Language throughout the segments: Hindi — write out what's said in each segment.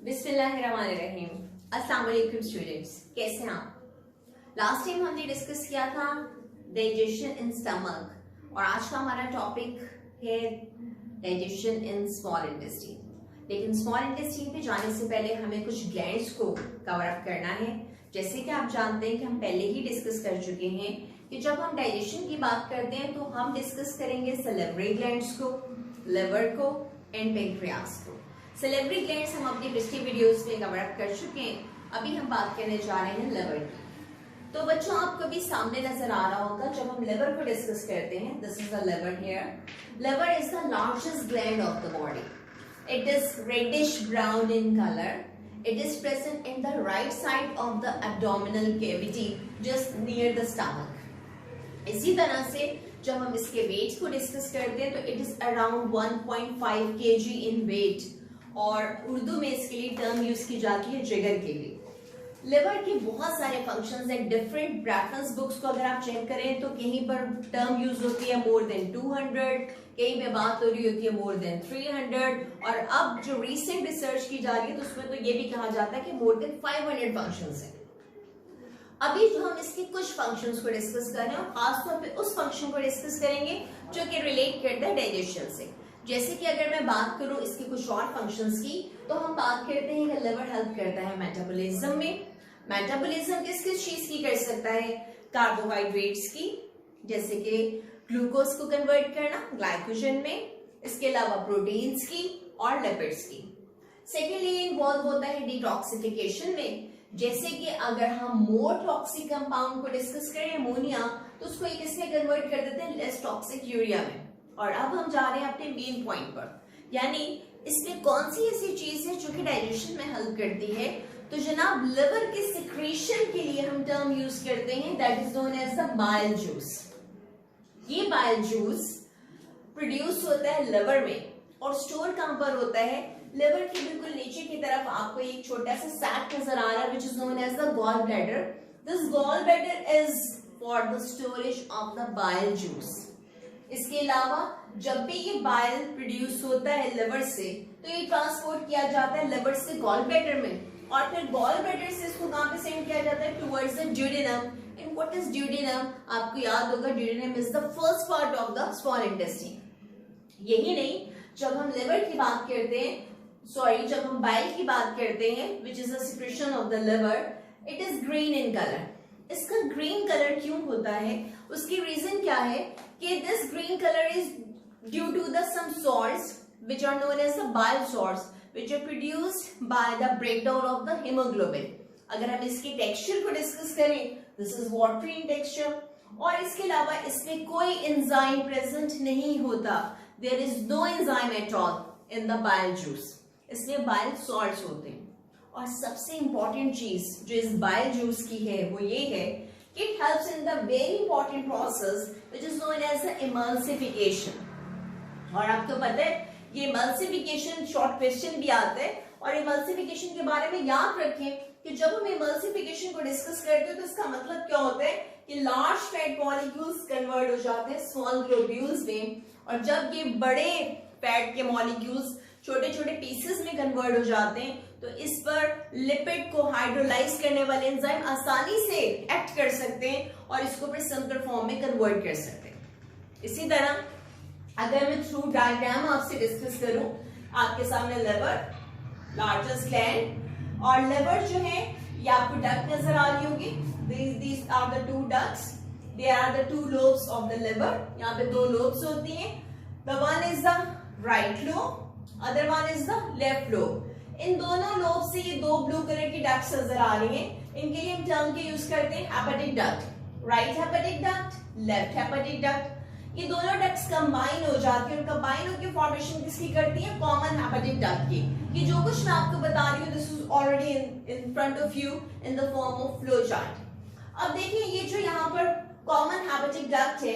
बिस्मिल्लाहिर्रहमानिर्रहीम। अस्सलाम वालेकुम स्टूडेंट्स, कैसे हैं आप। लास्ट टाइम हमने डिस्कस किया था डाइजेशन इन स्टमक और आज का हमारा टॉपिक है डाइजेशन इन स्मॉल इंटेस्टाइन। लेकिन स्मॉल इंटेस्टाइन पे जाने से पहले हमें कुछ ग्लैंड्स को कवर अप करना है। जैसे कि आप जानते हैं कि हम पहले ही डिस्कस कर चुके हैं कि जब हम डाइजेशन की बात करते हैं तो हम डिस्कस करेंगे सैलिवरी ग्लैंड्स को, लिवर को एंड पेंक्रियास को। सैलिवरी ग्लैंड्स हम अपनी पिछली वीडियोस में कवर अप कर चुके हैं। अभी हम बात करने जा रहे हैं लिवर की। तो बच्चों आपको भी सामने नजर आ रहा होगा जब हम लिवर को डिस्कस करते हैं, this is the liver here. Liver is the largest gland of the body. It is reddish brown in color. It is present in the right side of the abdominal cavity, just near the stomach. इसी तरह से जब हम इसके वेट को डिस्कस करते हैं तो it is around 1.5 kg in weight और उर्दू में इसके लिए टर्म यूज की जाती है जिगर के लिए। लिवर के बहुत सारे फंक्शंस हैं। डिफरेंट रेफरेंस बुक्स को अगर आप चेक करें तो कहीं पर टर्म यूज होती है मोर देन 200, कहीं पे बात हो रही होती है मोर देन 300 और अब जो रिसेंट रिसर्च की जा रही है तो उसमें तो ये भी कहा जाता है कि मोर देन 500 फंक्शंस हैं। अभी जो हम इसके कुछ फंक्शंस को डिस्कस कर रहे हैं और खासतौर पे उस फंक्शन को डिस्कस करेंगे जो कि रिलेट करता है डाइजेशन से। जैसे कि अगर मैं बात करूं इसके कुछ और फंक्शंस की तो हम बात करते हैं कि लिवर हेल्प करता है मेटाबॉलिज्म में। मेटाबॉलिज्म किस किस चीज की कर सकता है? कार्बोहाइड्रेट्स की, जैसे कि ग्लूकोज को कन्वर्ट करना ग्लाइकोजन में, इसके अलावा प्रोटीन्स की और लिपिड्स की। सेकेंडली इन्वॉल्व होता है डिटॉक्सिफिकेशन में, जैसे कि अगर हम मोर टॉक्सिक कंपाउंड को डिस्कस करें अमोनिया तो उसको एक इसमें कन्वर्ट कर देते हैं लेस टॉक्सिक यूरिया में। और अब हम जा रहे हैं अपने मेन पॉइंट पर, यानी इसमें कौन सी ऐसी चीज है जो कि डाइजेशन में हेल्प करती है। तो जनाब लिवर के सिक्रीशन के लिए हम टर्म यूज करते हैं that is known as the bile juice. ये बाइल जूस प्रोड्यूस होता है लिवर में और स्टोर कहां पर होता है? लिवर के बिल्कुल नीचे की तरफ आपको एक छोटा सा सैक नजर आ रहा है which is known as the gall bladder. This gall bladder is for the storage of the bile juice. इसके अलावा जब भी ये बाइल प्रोड्यूस होता है लिवर से तो ये ट्रांसपोर्ट किया जाता है लिवर से गॉल ब्लैडर में और फिर गॉल ब्लैडर से इसको कहां पे सेंड किया जाता है? Towards the duodenum. And what is duodenum? आपको याद होगा duodenum is the first part of the small intestine. यही नहीं, जब हम लिवर की बात करते हैं जब हम बाइल की बात करते हैं which is the secretion of the liver, it is green in colour. इसका ग्रीन कलर क्यों होता है? उसकी रीजन क्या है कि this green colour is due to the some salts which are known as the bile salts which are produced by the breakdown of the hemoglobin। अगर हम इसके टेक्सचर को डिस्कस करें, this is watery in texture और इसके अलावा इसमें कोई एंजाइम प्रेजेंट नहीं होता। There is no enzyme at all in the bile juice, इसमें बाइल सॉल्ट्स होते हैं। और सबसे इंपॉर्टेंट चीज जो इस बाइल जूस की है वो ये है कि it helps in the very important process which is known as the emulsification. और आपको पता है ये इमल्सिफिकेशन शॉर्ट क्वेश्चन भी आता है और इमल्सिफिकेशन के बारे में याद रखें कि जब हम इमल्सिफिकेशन को डिस्कस करते हैं तो इसका मतलब क्या होता है कि लार्ज फैट मॉलिक्यूल्स कन्वर्ट हो जाते हैं स्मॉल ग्लोब्यूल्स में और जब ये बड़े फैट के मॉलिक्यूल्स छोटे छोटे पीसेस में कन्वर्ट हो जाते हैं तो इस पर लिपिड को हाइड्रोलाइज करने वाले एंजाइम आसानी से एक्ट कर सकते हैं और इसको फिर सिंपल फॉर्म में कन्वर्ट कर सकते हैं। इसी तरह अगर मैं थ्रू डायग्राम आपसे डिस्कस करूं, आपके सामने लिवर लार्जेस्ट ग्लैंड और लिवर जो है ये आपको डक्ट नजर आ रही होगी। These are the two ducts. There are the two lobes of the liver. यहाँ पे दो lobes होती हैं। The one is the right lobe, other one is the left lobe. इन दोनों लोब से ये दो ब्लू कलर की डक्ट्स नजर आ रही हैं। इनके लिए हम टर्म के यूज करते हैं hepatic duct, right hepatic duct, left hepatic duct. ये दोनों डक्ट्स कंबाइन हो जाती है और कंबाइन होकर फॉर्मेशन किसकी करती है? कॉमन हेपेटिक डक्ट की। ये जो कुछ मैं आपको बता रही हूँ this is already in front of you in the form of flow chart. अब देखिए ये जो यहाँ पर कॉमन हेपेटिक डक्ट है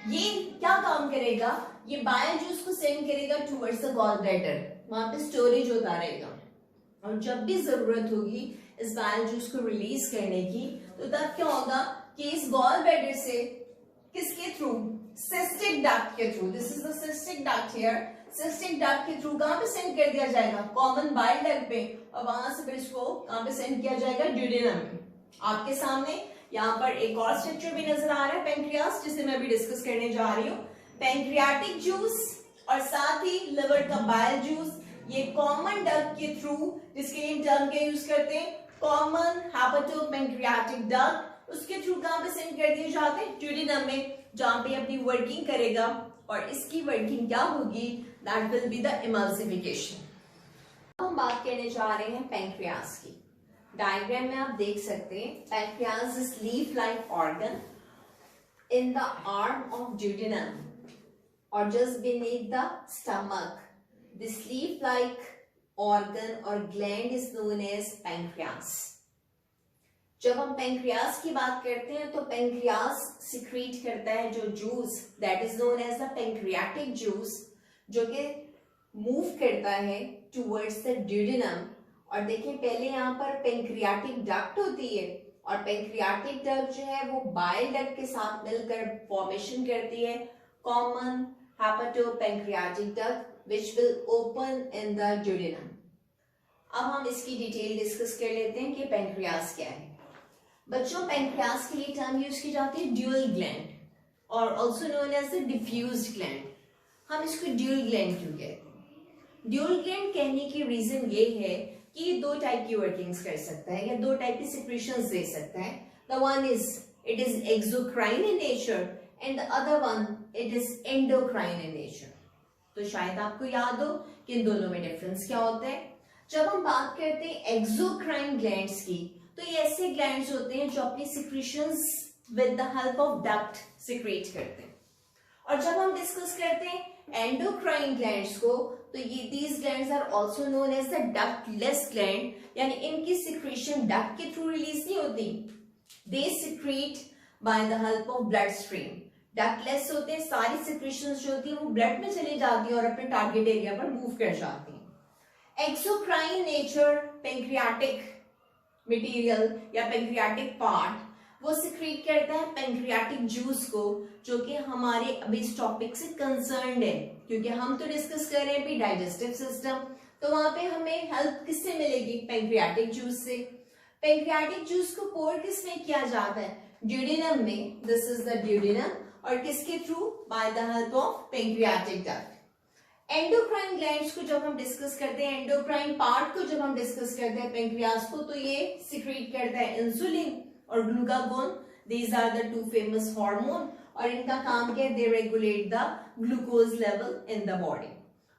ये क्या काम करेगा? ये बाइल जूस को सेंड करेगा टुवर्ड्स द गॉल ब्लैडर, वहां पे स्टोरेज होता रहेगा और जब भी जरूरत होगी इस बाइल जूस को रिलीज करने की तो तब क्या होगा कि इस गॉल ब्लैडर से किसके थ्रू? सिस्टिक डक्ट के through. This is the cystic duct here. Cystic duct के थ्रू कहां पे सेंड कर दिया जाएगा, कॉमन बाइल डक्ट पे, और वहां से फिर इसको कहां पे सेंड किया जाएगा, ड्यूडेनम में। आपके सामने यहाँ पर एक और स्ट्रक्चर भी नजर आ रहा है पेंक्रियास, जिसे मैं अभी डिस्कस करने जा रही हूँ। पेंक्रियाटिक जूस और साथ ही लिवर का बाइल जूस, ये कॉमन डक्ट के थ्रू, जिसके लिए टर्म के यूज करते हैं कॉमन हेपेटोपेंक्रियाटिक डक्ट, उसके थ्रू कहां पे सेंड कर दिए जाते हैं, ड्यूडेनम में, जहां पे अपनी वर्किंग करेगा। और इसकी वर्किंग क्या होगी, that will be the emulsification. हम बात करने जा रहे हैं पेंक्रियास की। डायग्राम में आप देख सकते हैं pancreas is leaf like organ in the arm of duodenum or just beneath the stomach. This leaf-like organ or gland is known as pancreas. जब हम पेंक्रियास की बात करते हैं तो पेंक्रियास सिक्रीट करता है जो juice, that is known as the pancreatic juice, जो कि मूव करता है टुवर्ड्स द ड्यूडेनम। और देखिए पहले यहाँ पर पेंक्रियाटिक डक्ट होती है, और पेंक्रियाटिक डक्ट जो है वो बाइल डक्ट के साथ मिलकर फॉर्मेशन करती है common hepatopancreatic duct which will open in the duodenum। अब हम इसकी डिटेल डिस्कस कर लेते हैं कि पेंक्रियास क्या है। बच्चों, पेंक्रियास के लिए टर्म यूज की जाती है ड्यूल ग्लैंड, और also known as the diffused gland. हम इसको ड्यूल ग्लैंड क्यों कहते हैं? ड्यूल ग्लैंड कहने की रीजन ये है कि ये दो टाइप की वर्किंग्स कर सकता है या दो टाइप की सिक्रीशंस दे सकता है। The one is it is exocrine in nature and the other one it is endocrine in nature। तो शायद आपको याद हो कि इन दोनों में डिफरेंस क्या होता है। जब हम बात करते हैं एक्सोक्राइन ग्लैंड्स की, तो ये ऐसे ग्लैंड्स होते हैं जो अपनी secretions with the help of duct secrete करते हैं। और जब हम डिस्कस करते हैं एंडोक्राइन ग्लैंड्स को, तो ये these glands are also known as the ductless gland, यानी इनकी सिक्रीशन डक्ट के थ्रू रिलीज नहीं होती, they secrete by the help of blood stream. Ductless होते हैं, सारी सिक्रीशंस जो होती है वो ब्लड में चली जाती है और अपने टारगेट एरिया पर मूव कर जाती है। एक्सोक्राइन नेचर पेंक्रियाटिक मटेरियल या पेंक्रियाटिक पार्ट वो सिक्रीट करता है पेंक्रियाटिक जूस को, जो कि हमारे अभी इस टॉपिक से कंसर्न्ड है, क्योंकि हम तो डिस्कस कर रहे हैं अभी डाइजेस्टिव सिस्टम, तो वहां पे हमें हेल्प किससे मिलेगी, पेंक्रियाटिक जूस से। पेंक्रियाटिक जूस को पोर किस में किया जाता है, ड्यूडेनम में, दिस इज द ड्यूडेनम, और किसके through, bye the help of pancreatic duct. Endocrine glands को जब हम डिस्कस करते हैं, एंडोक्राइन पार्ट को जब हम डिस्कस करते हैं पेंक्रियास को, तो ये सिक्रीट करता है इंसुलिन और glucagon, these are the two famous hormone, और इनका काम क्या है, they regulate the glucose level in the body.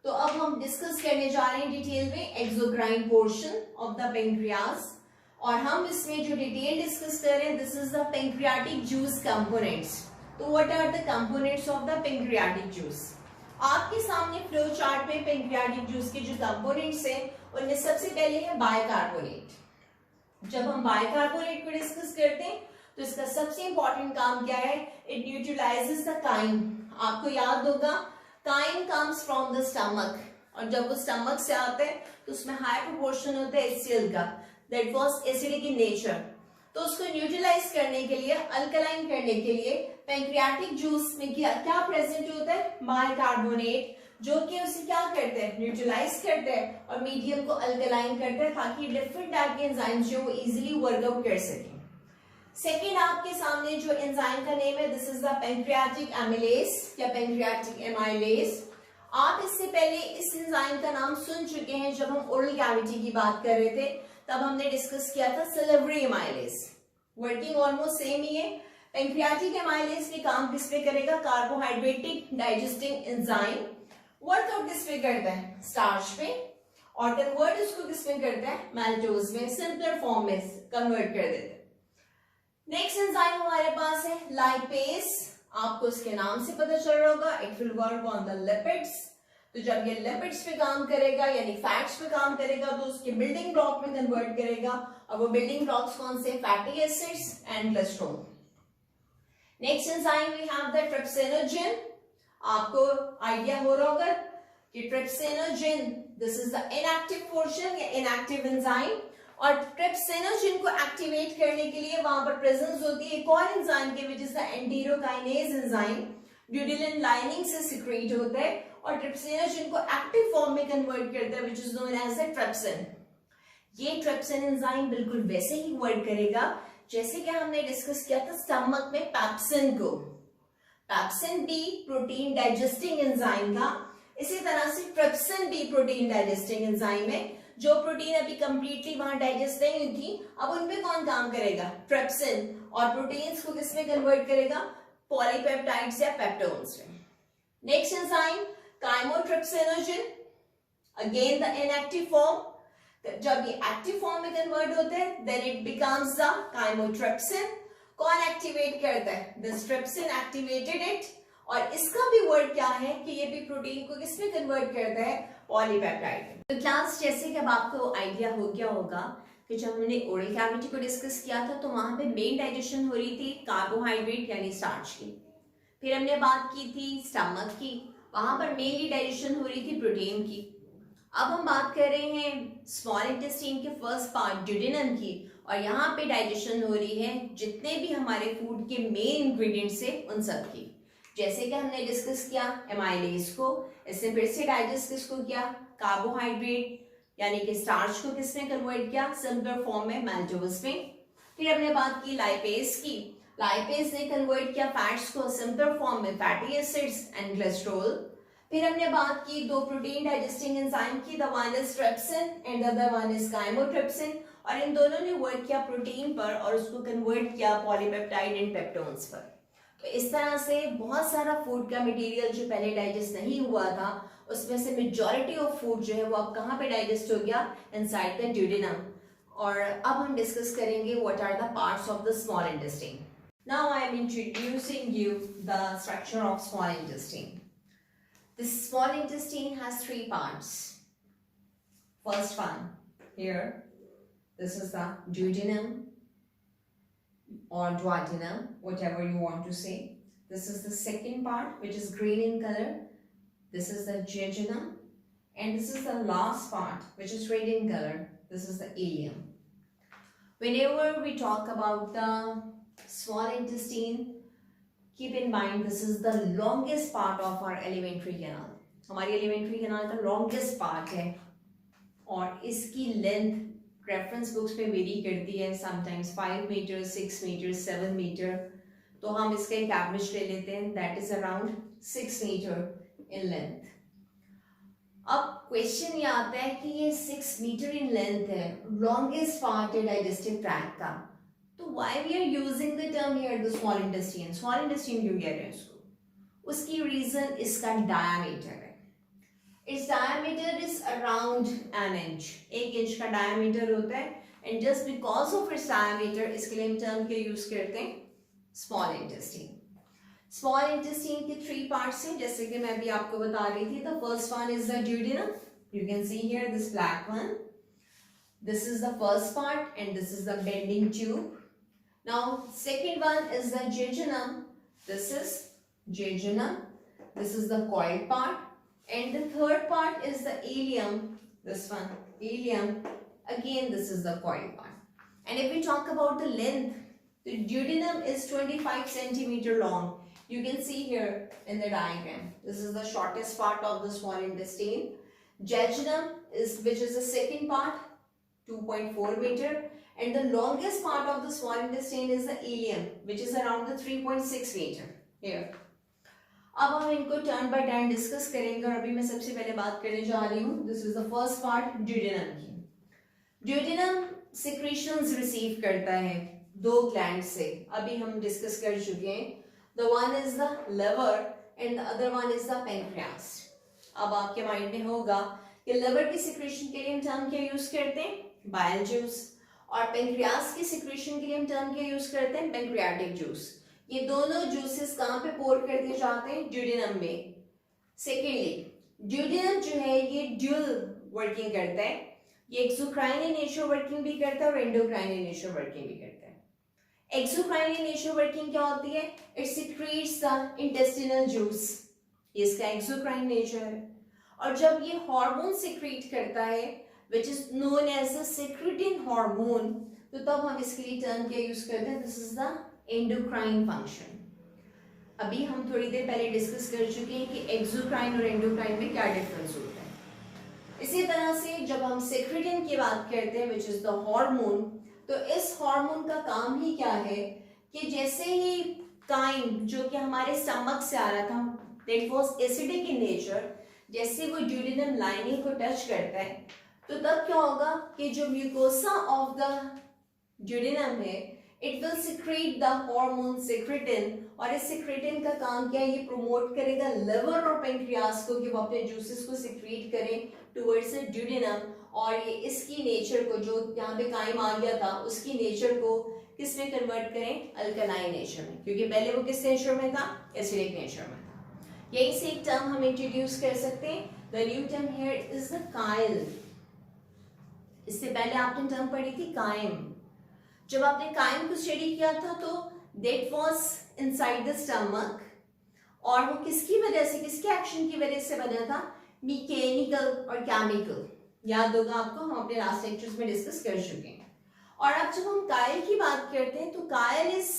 तो अब हम डिस्कस करने जा रहे हैं डिटेल में exocrine portion of the pancreas, और हम इसमें जो डिटेल डिस्कस कर रहे हैं, this is the pancreatic juice components. तो what are the components of the pancreatic juice? आपके सामने फ्लो चार्ट में पेंक्रियाटिक जूस के जो कंपोनेंट्स हैं, उनमें सबसे पहले है बाइकार्बोनेट। जब हम बाइकार्बोनेट को डिस्कस करते हैं तो इसका सबसे इंपॉर्टेंट काम क्या है, इट न्यूट्रलाइजेस द काइन। आपको याद होगा chyme comes from the stomach, और जब वो स्टमक से आता है तो उसमें हाई प्रोपोर्शन होता है HCl का, that was acidic in nature. तो उसको न्यूट्रलाइज करने के लिए, अल्कलाइन करने के लिए पेंक्रियाटिक जूस में क्या प्रेजेंट होता है, बाइकार्बोनेट, जो कि उसे क्या करते हैं, न्यूट्रलाइज करते हैं और मीडियम को अल्कलाइन करते हैं, ताकि डिफरेंट टाइप के एंजाइम्स जो इजीली वर्कआउट कर सकें। सेकेंड आपके सामने जो एंजाइम का नेम है, this is the pancreatic amylase या पेंक्रियाटिक एमाइलेज। आप इससे पहले इस एंजाइम का नाम सुन चुके हैं जब हम ओरल कैविटी की बात कर रहे थे, तब हमने डिस्कस किया था सिलिवरी एमाइलेज। वर्किंग ऑलमोस्ट सेम ही है। पेंक्रियाटिक एमाइलेज के काम किस पे करेगा, कार्बोहाइड्रेटिक डाइजेस्टिंग एंजाइम। वर्कआउट किस पे करता है, स्टार्च पे, और कन्वर्ट इसको किस में करता है, मैल्टोज में, सिंपलर फॉर्म में कन्वर्ट कर देते हैं। नेक्स्ट एंजाइम हमारे पास है लाइपेज। आपको इसके नाम से पता चल रहा होगा, it will work on the lipids. तो जब ये लिपिड्स पे काम करेगा यानी फैट्स पे काम करेगा, तो उसके बिल्डिंग ब्लॉक में कन्वर्ट करेगा, और वो बिल्डिंग ब्लॉक्स कौन से, fatty acids and cholesterol. Next enzyme we have the trypsinogen. आपको आइडिया हो रहा होगा कि trypsinogen, this is the inactive portion या इनएक्टिव एंजाइम, और ट्रिप्सिनोजेन को एक्टिवेट करने के लिए वहां पर प्रेजेंस होती है एक और एंजाइम की, विच is the enterokinase enzyme, duodenum lining से सिक्रीट होता है और ट्रिप्सिनोजन को एक्टिव फॉर्म में कन्वर्ट करता है which is known as the trypsin. ये ट्रिप्सिन एंजाइम बिल्कुल वैसे ही वर्क करेगा जैसे कि हमने डिस्कस किया था स्टमक में पैप्सिन को। पैप्सिन भी प्रोटीन डाइजेस्टिंग एंजाइम था, इसी तरह से ट्रिप्सिन भी प्रोटीन डाइजेस्टिंग एंजाइम है। जो प्रोटीन अभी कंप्लीटली वहां डाइजेस्ट नहीं हुई थी, अब उनपे कौन काम करेगा? ट्रिप्सिन। और प्रोटीन्स को किसमें कन्वर्ट करेगा? पॉलीपेप्टाइड्स या पेप्टोन्स में। Next enzyme chymotrypsinogen, again the inactive form. जब ये एक्टिव फॉर्म में कन्वर्ट होते हैं then it becomes the chymotrypsin. कौन एक्टिवेट करता है? This trypsin activated it. और इसका भी वर्ड क्या है कि ये भी प्रोटीन को किसमें कन्वर्ट करता है? पॉलीपेप्टाइड। तो क्लास जैसे कि अब आपको आइडिया हो गया होगा कि जब हमने ओरल कैविटी को डिस्कस किया था तो वहां पे मेन डाइजेशन हो रही थी कार्बोहाइड्रेट यानी स्टार्च की। फिर हमने बात की थी स्टमक की, वहां पर मेनली डाइजेशन हो रही थी प्रोटीन की। अब हम बात कर रहे हैं स्मॉल इंटेस्टाइन के फर्स्ट पार्ट ड्यूडेनम की, और यहाँ पे डाइजेशन हो रही है जितने भी हमारे फूड के मेन इंग्रेडिएंट्स है उन सब की। जैसे कि हमने डिस्कस किया एमाइलेज को, इससे फिर से डाइजेस्ट किसको किया? कार्बोहाइड्रेट यानी कि स्टार्च को किसमें कन्वर्ट किया? सिंपल फॉर्म में मैल्टोज में। फिर हमने बात की लाइपेज की, लाइपेज ने कन्वर्ट किया फैट्स को सिंपल फॉर्म में फैटी एसिड्स एंड ग्लिसरॉल। फिर हमने बात की दो प्रोटीन डाइजेस्टिंग एंजाइम की, the one is trypsin and the other one is chymotrypsin, और इन दोनों ने वर्क किया प्रोटीन पर और उसको कन्वर्ट किया पॉलीपेप्टाइड एंड पेप्टोन्स पर। तो इस तरह से बहुत सारा फूड का मटेरियल जो पहले डाइजेस्ट नहीं हुआ था उसमें से मेजॉरिटी ऑफ फूड जो है वो अब कहाँ पे डाइजेस्ट हो गया? Inside the duodenum. और अब हम डिस्कस करेंगे what are the parts of the small intestine. Now I am introducing you the structure of small intestine. The small intestine has three parts. First one, here, this is the duodenum or duodenum, whatever you want to say. This is the second part, which is green in color. This is the jejunum. And this is the last part, which is red in color. This is the ileum. Whenever we talk about the small intestine, keep in mind this is the longest part of our alimentary canal. हमारी alimentary canal का longest part है और इसकी length reference books पे वेरी करती है, sometimes 5 मीटर, 6 मीटर, 7 मीटर। तो हम इसका एक एवरेज ले लेते हैं, that is around 6 metre in length। अब क्वेश्चन ये आता है कि ये 6 मीटर in length है, longest part है digestive tract का, तो why we are using the term here the small intestine? Small intestine क्यों कह रहे हैं इसको? उसकी रीजन इसका डायमीटर है। Its diameter is around an inch, 1 inch का डायमीटर होता है, and just because of its diameter इसके लिए हम टर्म के यूज करते हैं small intestine. Small intestine के 3 parts हैं, जैसे कि मैं अभी आपको बता रही थी। The first one is the duodenum. You can see here this black one. This is the first part and this is the bending tube. Now second one is the jejunum. This is jejunum. This is the coiled part, and the third part is the ileum. This one, ileum. Again, this is the coiled part. And if we talk about the length, the duodenum is 25 centimeter long. You can see here in the diagram. This is the shortest part of the small intestine. Jejunum is, which is the second part, 2.4 meter. And the longest part of the small intestine is the ileum, which is around the 3.6 meter here. अब हम इनको टर्न बाय टर्न डिस्कस करेंगे और अभी मैं सबसे पहले बात करने जा रही हूँ this is the first part duodenum की। ड्यूडेनम सिक्रीशंस रिसीव करता है 2 ग्लैंड से, अभी हम डिस्कस कर चुके हैं। The one is the liver and the other one is the pancreas. अब आपके माइंड में होगा कि लिवर की सिक्रीशन के लिए हम टर्म क्या यूज करते हैं? Bile juice. और पेनक्रियास की सिक्रीशन के लिए हम टर्म क्या यूज करते हैं? Pancreatic juice. ये दोनों जूसेस कहाँ पे पोर कर दिए जाते हैं? ड्यूडेनम में। सेकेंडली ड्यूडेनम जो है ये ड्यूल वर्किंग करता है, ये एक्सोक्राइन इन नेचर वर्किंग भी करता है और एंडोक्राइन इन नेचर वर्किंग भी करता है। एक्सोक्राइन इन नेचर वर्किंग क्या होती है? It secretes the intestinal juice, इसका एक्सोक्राइन नेचर है। और जब ये हार्मोन सिक्रीट करता है which is known as a secretin hormone, तो तब हम इसके लिए टर्म क्या यूज करते हैं? This is the endocrine function. अभी हम थोड़ी देर पहले डिस्कस कर चुके हैं कि एक्सोक्राइन और एंडोक्राइन में क्या डिफरेंस होता है। इसी तरह से जब हम सेक्रेटिन की बात करते हैं विच इज द हार्मोन, तो इस हार्मोन का काम ही क्या है कि जैसे ही काइम जो कि हमारे स्टमक से आ रहा था that was acidic in nature, जैसे वो ड्यूडेनम लाइनिंग को टच करता है तो तब क्या होगा कि जो म्यूकोसा ऑफ द ड्यूडेनम है it will secrete the hormone secretin, और इस सेक्रेटिन का काम क्या है, ये प्रमोट करेगा लिवर और पेंक्रियास को कि वो अपने जूसेस को सिक्रेट करें टुवर्ड्स द ड्यूडेनम, और ये इसकी नेचर को जो यहाँ पे काइम आ गया था उसकी नेचर को किस में कन्वर्ट करें, अल्कलाइन नेचर में, क्योंकि पहले वो किस नेचर में था, एसिडिक नेचर में था। यही से एक टर्म हम इंट्रोड्यूस कर सकते हैं, the new term here is the Kyle. इससे पहले आपने टर्म पढ़ी थी काइम। जब आपने काइम को स्टडी किया था तो that was inside the stomach, और वो किसकी वजह से, किसके एक्शन की वजह से बना था, मैकेनिकल और केमिकल। याद होगा आपको, हम अपने लास्ट लेक्चर्स में डिस्कस कर चुके हैं। और अब जब हम काइल की बात करते हैं तो chyle is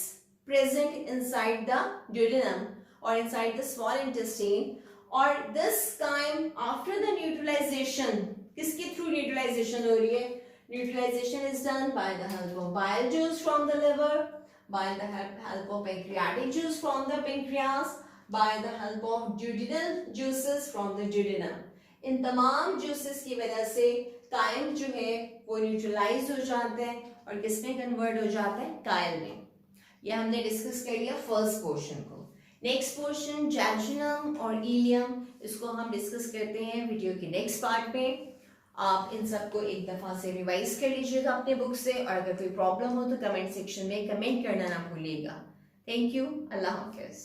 present inside the duodenum और इनसाइड द स्मॉल इंटेस्टाइन, और this chyme after the neutralization, किसके थ्रू न्यूट्रलाइजेशन हो रही है, neutralization is done by the help of bile juice from the liver, by the help of pancreatic juice from the pancreas, by the help of duodenal juices from the duodenum. इन तमाम juices की वजह से काइम जो है वो न्यूट्रलाइज हो जाते हैं और किसमें कन्वर्ट हो जाता है, काइल में। ये हमने डिस्कस कर लिया फर्स्ट पोर्शन को। नेक्स्ट पोर्शन जैजुनम और इलियम, इसको हम डिस्कस करते हैं वीडियो के नेक्स्ट पार्ट में। आप इन सबको एक दफा से रिवाइज कर लीजिएगा अपने बुक से, और अगर कोई प्रॉब्लम हो तो कमेंट सेक्शन में कमेंट करना ना भूलिएगा। Thank you, Allah Hafiz.